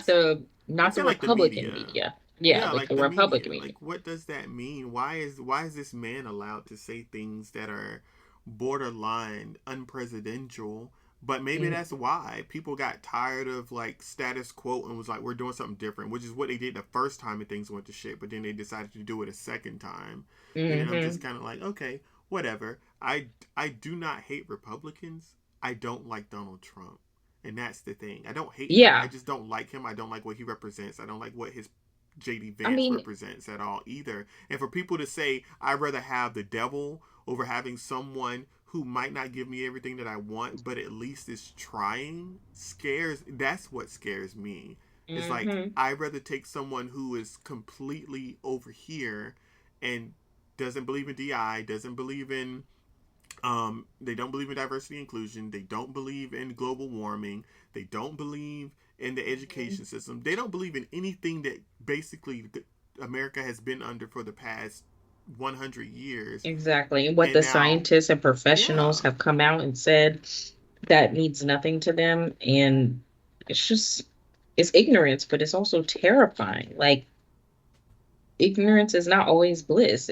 not I'm the saying like the Republican media. media. Yeah, Yeah, like like the the media. Republican media. Like what does that mean? Why is this man allowed to say things that are borderline unpresidential? But maybe Mm-hmm. that's why people got tired of like status quo and was like, we're doing something different, which is what they did the first time and things went to shit. But then they decided to do it a second time, and then I'm just Mm-hmm. kind of like, okay, whatever. I do not hate Republicans. I don't like Donald Trump. And that's the thing. I don't hate him. I Yeah. just don't like him. I don't like what he represents. I don't like what his JD I Vance mean, represents at all either. And for people to say I'd rather have the devil over having someone who might not give me everything that I want, but at least is trying, scares. That's what scares me. It's like hmm. I'd rather take someone who is completely over here and doesn't believe in DI, doesn't believe in They don't believe in diversity and inclusion. They don't believe in global warming. They don't believe in the education system. They don't believe in anything that basically America has been under for the past 100 years. Exactly. And what And the now, scientists and professionals yeah, have come out and said that means nothing to them. And it's just, it's ignorance, but it's also terrifying. Like, ignorance is not always bliss.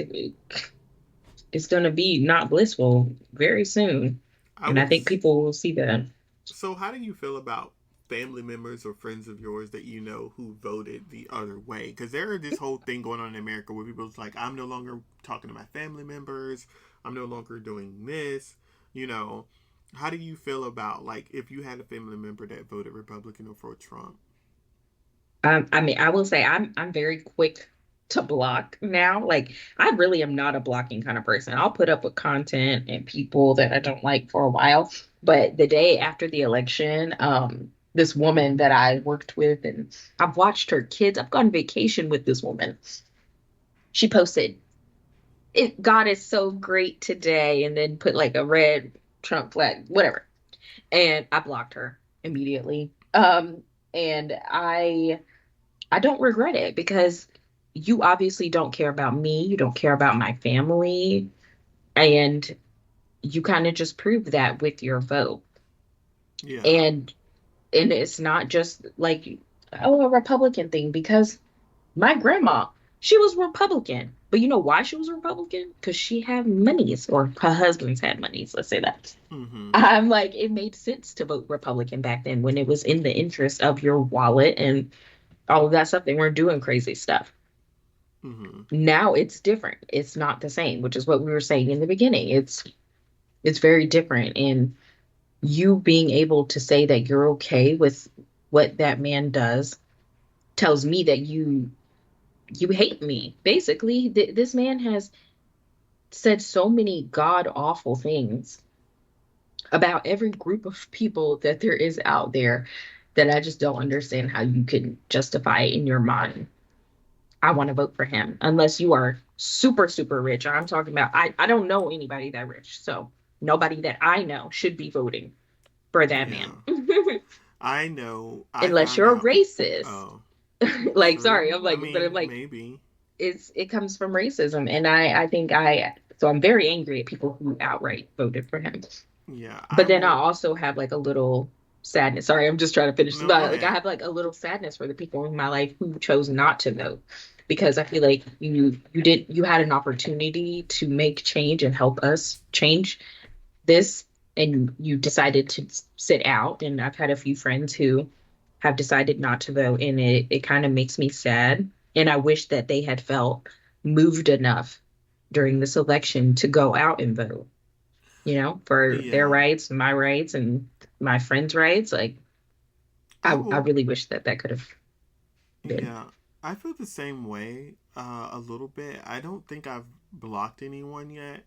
It's going to be not blissful very soon. I And I will. think people will see that. So, how do you feel about family members or friends of yours that you know who voted the other way? Because there is this whole thing going on in America where people's like, I'm no longer talking to my family members. I'm no longer doing this. You know, how do you feel about like if you had a family member that voted Republican or for Trump? I mean, I will say I'm very quick to block now. Like, I really am not a blocking kind of person. I'll put up with content and people that I don't like for a while. But the day after the election, this woman that I worked with, and I've watched her kids. I've gone on vacation with this woman. She posted, God is so great today, and then put like a red Trump flag, whatever. And I blocked her immediately. And I don't regret it because you obviously don't care about me, you don't care about my family, and you kind of just prove that with your vote. Yeah. And it's not just like, oh, a Republican thing, because my grandma, she was Republican. But you know why she was Republican? Because she had monies, or her husband's had monies, let's say that. Mm-hmm. I'm like, it made sense to vote Republican back then when it was in the interest of your wallet and all of that stuff. They weren't doing crazy stuff. Mm-hmm. Now it's different. It's not the same, which is what we were saying in the beginning. It's very different. And you being able to say that you're okay with what that man does tells me that you hate me. Basically, this man has said so many god awful things about every group of people that there is out there that I just don't understand how you can justify it in your mind. I want to vote for him unless you are super, super rich. I'm talking about, I don't know anybody that rich. So nobody that I know should be voting for that Yeah. man. I know. I Unless found you're a out. racist. Oh, Like, sorry, I'm true. I like, but I'm mean, like, maybe. it comes from racism. And I think so I'm very angry at people who outright voted for him. Yeah, I But then I will. also have like a little sadness. Sorry, I'm just trying to finish. No, go But like I ahead. have like a little sadness for the people in my life who chose not to vote, because I feel like you had an opportunity to make change and help us change this, and you decided to sit out. And I've had a few friends who have decided not to vote, and it kind of makes me sad. And I wish that they had felt moved enough during this election to go out and vote, for their Yeah, rights, my rights, and my friends' rights. Like, I I will. really wish that that could have been. Yeah, I feel the same way a little bit. I don't think I've blocked anyone yet.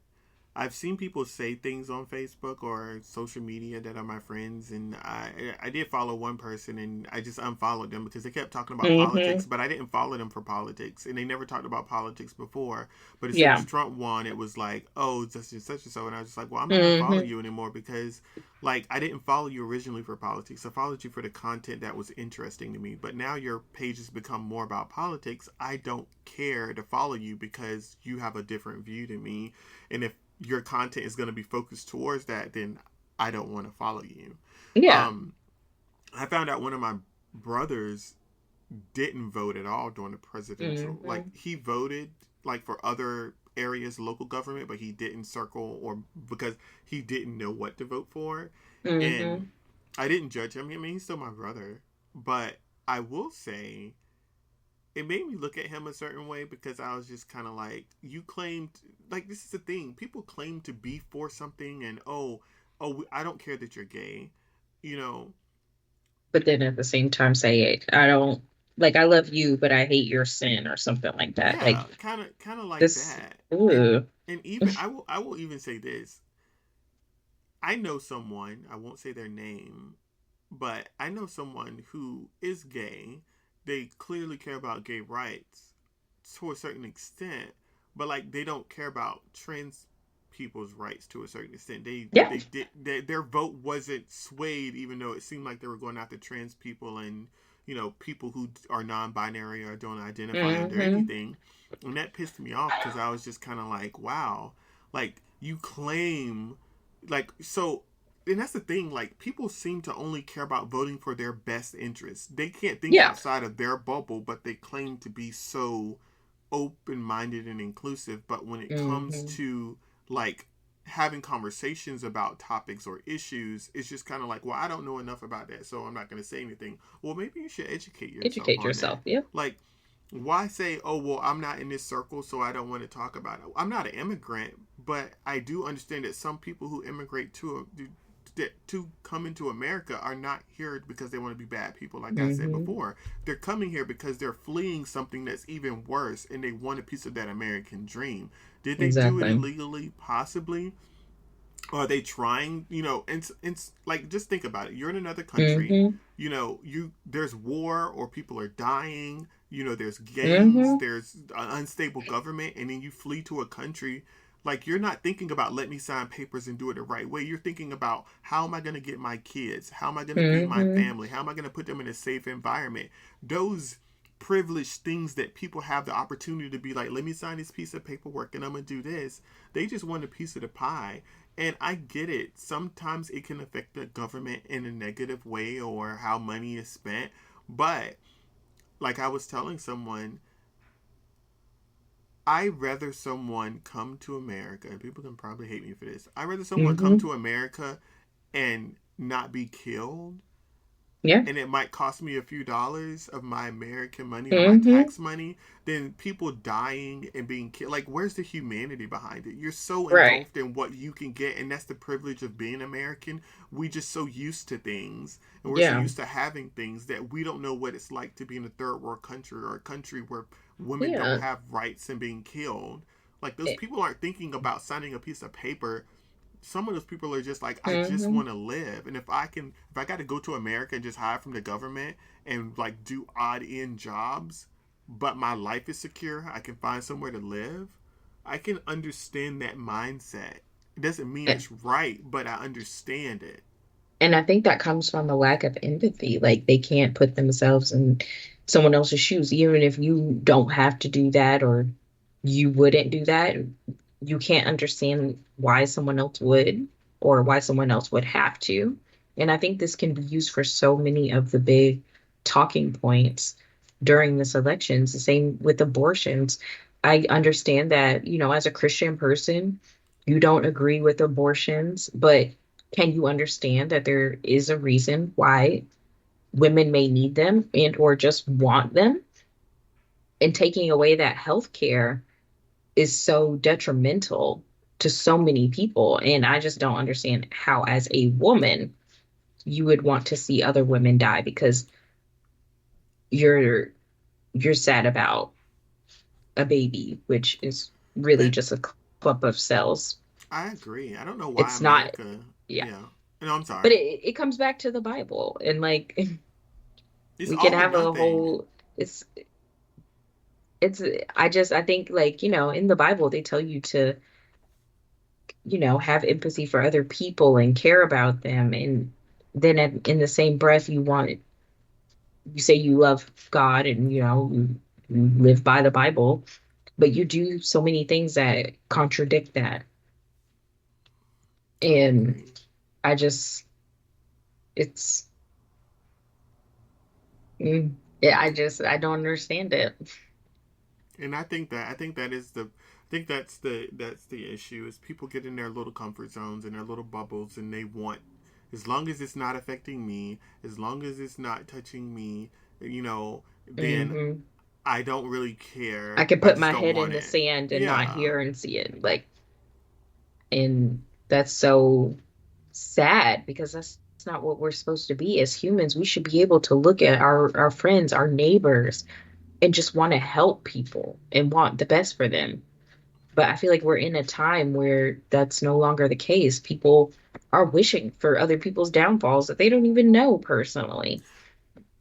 I've seen people say things on Facebook or social media that are my friends, and I did follow one person, and I just unfollowed them because they kept talking about politics, Hmm. but I didn't follow them for politics, and they never talked about politics before. But as soon as Yeah. Trump won, it was like, oh, such and so, and I was just like, well, I'm not gonna follow Hmm. you anymore because, like, I didn't follow you originally for politics. I followed you for the content that was interesting to me, but now your page has become more about politics. I don't care to follow you because you have a different view to me, and if your content is going to be focused towards that, then I don't want to follow you. Yeah. Um, I found out one of my brothers didn't vote at all during the presidential. Like Hmm. he voted like for other areas, local government, but he didn't circle or because he didn't know what to vote for. And Hmm. I didn't judge him. I mean, he's still my brother, but I will say it made me look at him a certain way because I was just kind of like, you claimed, like, this is the thing. People claim to be for something, and oh, I don't care that you're gay. You know, But then at the same time, say it. I don't like. I love you, but I hate your sin, or something like that. yeah, Like kind of like this. that. And Ooh. and even I will even say this. I know someone. I won't say their name, but I know someone who is gay. They clearly care about gay rights to a certain extent, but like they don't care about trans people's rights to a certain extent. Yeah. Their vote wasn't swayed, even though it seemed like they were going after trans people and people who are non-binary or don't identify under Hmm. anything, and that pissed me off because I was just kind of like, wow, like you claim, like so. And that's the thing, like, people seem to only care about voting for their best interests. They can't think Yeah. outside of their bubble, but they claim to be so open minded and inclusive, but when it comes Hmm. to like having conversations about topics or issues, it's just kind of like, well, I don't know enough about that, so I'm not going to say anything. Well, maybe you should educate yourself Educate on yourself. that. Yeah. Like, why say, oh, well, I'm not in this circle, so I don't want to talk about it? I'm not an immigrant, but I do understand that some people who immigrate to come into America are not here because they want to be bad people, like I said Hmm. before. They're coming here because they're fleeing something that's even worse and they want a piece of that American dream. Did they do it Exactly. illegally? Possibly. Are they trying, and like, just think about it. You're in another country, Hmm. there's war or people are dying, there's gangs, Hmm. there's an unstable government, and then you flee to a country. Like, you're not thinking about, let me sign papers and do it the right way. You're thinking about, how am I going to get my kids? How am I going to feed my Hmm. family? How am I going to put them in a safe environment? Those privileged things that people have the opportunity to be like, let me sign this piece of paperwork and I'm going to do this. They just want a piece of the pie. And I get it. Sometimes it can affect the government in a negative way or how money is spent. But, like I was telling someone, I'd rather someone come to America, and people can probably hate me for this. I'd rather someone come Hmm. to America and not be killed, Yeah. and it might cost me a few dollars of my American money or my Hmm. tax money, than people dying and being killed. Like, where's the humanity behind it? You're so Right. engulfed in what you can get, and that's the privilege of being American. We just so used to things, and we're so Yeah. used to having things that we don't know what it's like to be in a third world country or a country where women don't Yeah. have rights and being killed. Like, those people aren't thinking about signing a piece of paper. Some of those people are just like, I just Hmm. want to live, and if I got to go to America and just hide from the government and like do odd end jobs, but my life is secure, I can find somewhere to live. I can understand that mindset. It doesn't mean it's right, but I understand it. And I think that comes from a lack of empathy. Like they can't put themselves in someone else's shoes, even if you don't have to do that or you wouldn't do that. You can't understand why someone else would or why someone else would have to. And I think this can be used for so many of the big talking points during this elections. The same with abortions. I understand that, as a Christian person, you don't agree with abortions, but can you understand that there is a reason why women may need them and or just want them? And taking away that health care is so detrimental to so many people. And I just don't understand how, as a woman, you would want to see other women die because you're you're sad about a baby, which is really And just a clump of cells. I agree. I don't know why It's not, America. yeah. Yeah. No, I'm But sorry. it comes back to the Bible, and like It's we can all or have a nothing. whole. It's I think like in the Bible they tell you to have empathy for other people and care about them, and then in the same breath you say you love God and you live by the Bible, but you do so many things that contradict that. I And agree. I just it's yeah, I don't understand it. And I think that is the I think that's the issue, is people get in their little comfort zones and their little bubbles, and they want, as long as it's not affecting me, as long as it's not touching me, then Hmm. I don't really I care. could I put just my don't head want in the it. sand and not Yeah. hear and see it, like, and that's so sad because that's not what we're supposed to be as humans. We should be able to look at our friends, our neighbors, and just want to help people and want the best for them. But I feel like we're in a time where that's no longer the case. People are wishing for other people's downfalls that they don't even know personally.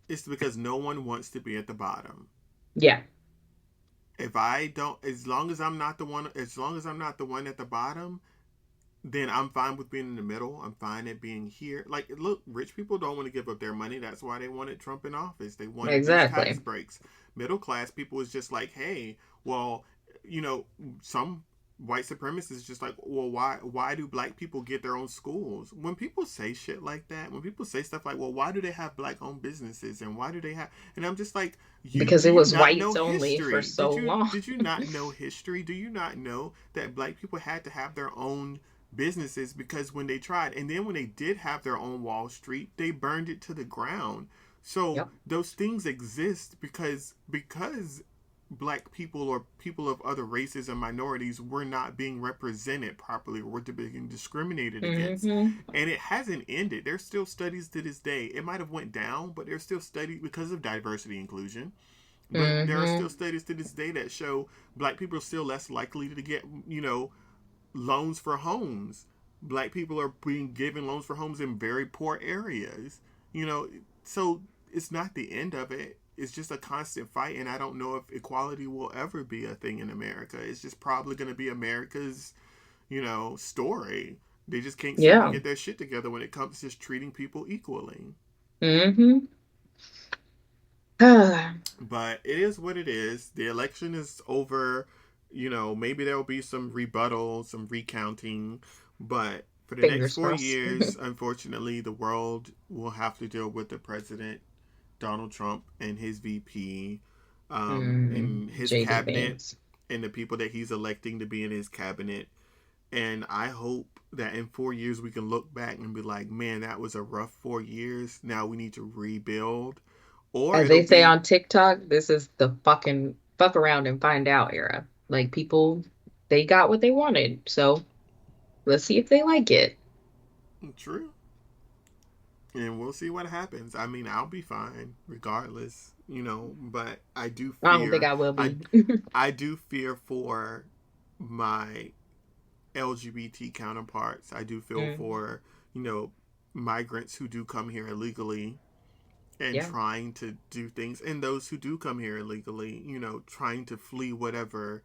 It's because no one wants to be at the bottom. Yeah. If I don't, as long as I'm not the one at the bottom, then I'm fine with being in the middle. I'm fine at being here. Like, look, rich people don't want to give up their money. That's why they wanted Trump in office. They wanted these tax Exactly. breaks. Middle class people is just like, hey, well, you know, some white supremacists just like, well, why do black people get their own schools? When people say shit like that, when people say stuff like, well, why do they have black owned businesses and why do they have, and I'm just like, you Because do it you was not know whites only for history? so long. Did you not know history? Do you not know that black people had to have their own businesses because when they tried, and then when they did have their own Wall Street, they burned it to the ground. So Yep. those things exist because black people or people of other races and minorities were not being represented properly or were being discriminated against, Hmm. and it hasn't ended. There's still studies to this day. It might have went down, but there's still studies because of diversity inclusion, but there are still Hmm. studies to this day that show black people are still less likely to get, loans for homes. Black people are being given loans for homes in very poor areas. You know, so it's not the end of it. It's just a constant fight, and I don't know if equality will ever be a thing in America. It's just probably going to be America's, story. They just can't seem to Yeah. get their shit together when it comes to just treating people equally. Hmm. But it is what it is. The election is over. Maybe there will be some rebuttal, some recounting. But for the next Fingers four crossed. years, unfortunately, the world will have to deal with the president, Donald Trump, and his VP, and his JD cabinet, Vance. and the people that he's electing to be in his cabinet. And I hope that in 4 years we can look back and be like, man, that was a rough 4 years. Now we need to rebuild. Or As it'll they say be on TikTok, this is the fucking fuck around and find out era. Like people, they got what they wanted. So let's see if they like it. true. And we'll see what happens. I mean, I'll be fine regardless, but I don't think I will I be. I do fear for my LGBT counterparts. I do feel Hmm. for, you know, migrants who do come here illegally and Yeah. trying to do things, and those who do come here illegally, trying to flee whatever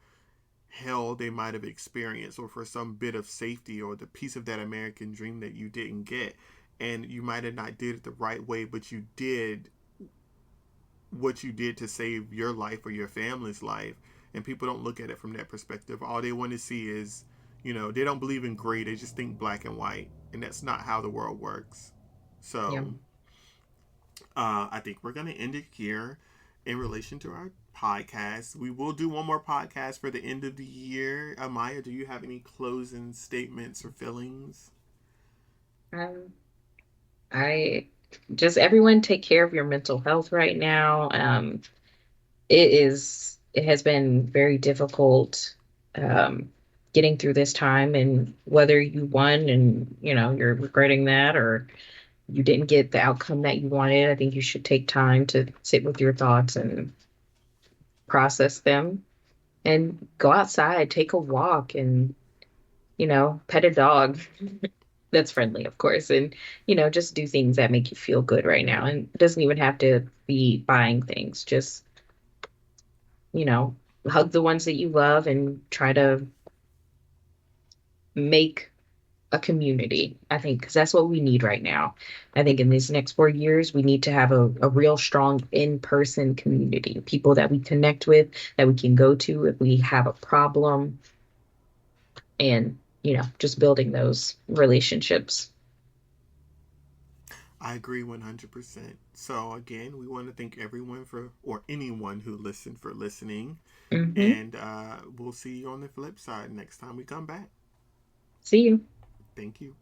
hell they might have experienced or for some bit of safety or the piece of that American dream that you didn't get. And you might have not did it the right way, but you did what you did to save your life or your family's life. And people don't look at it from that perspective. All they want to see is, they don't believe in gray. They just think black and white. And that's not how the world works. Yeah. So I think we're going to end it here in relation to our podcast. We will do one more podcast for the end of the year. Amaya, do you have any closing statements or feelings? Um, I just everyone take care of your mental health right now. It has been very difficult getting through this time, and whether you won and you're regretting that, or you didn't get the outcome that you wanted, I think you should take time to sit with your thoughts and process them and go outside, take a walk, and pet a dog that's friendly, of course, and just do things that make you feel good right now. And it doesn't even have to be buying things. Just you know, hug the ones that you love and try to make a community. I think because that's what we need right now. I think in these next 4 years, we need to have a real strong in-person community, people that we connect with, that we can go to if we have a problem, and just building those relationships. I agree 100%. So, again, we want to thank everyone or anyone who listened for listening. Hmm. And we'll see you on the flip side next time we come back. See you. Thank you.